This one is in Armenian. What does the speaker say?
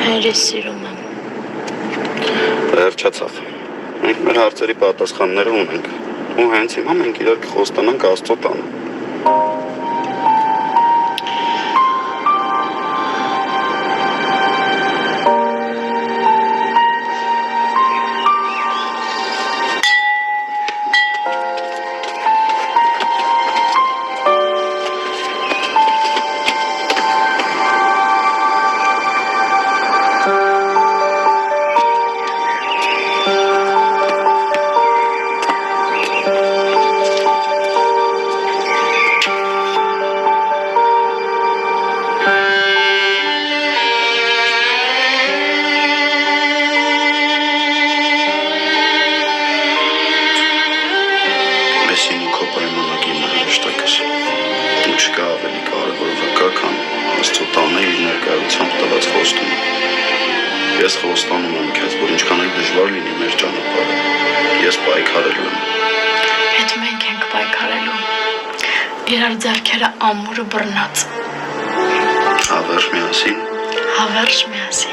Հայրս սիրում եմ։ Վերջացավ։ Մենք մեր հարցերի պատասխանները ունենք։ Ու հենց հիմա մենք իրար կխոստանանք Աստծո տանը։ Ես խոստանում եմ քեզ, որ ինչքան էլ դժվար լինի մեր ճանապարհը, ես պայքարելու եմ։ Հետ մենք ենք պայքարելու։ Իրար ձեռքերը ամուրը բռնած։ Հավերժ միասին։ Հավերժ միասին։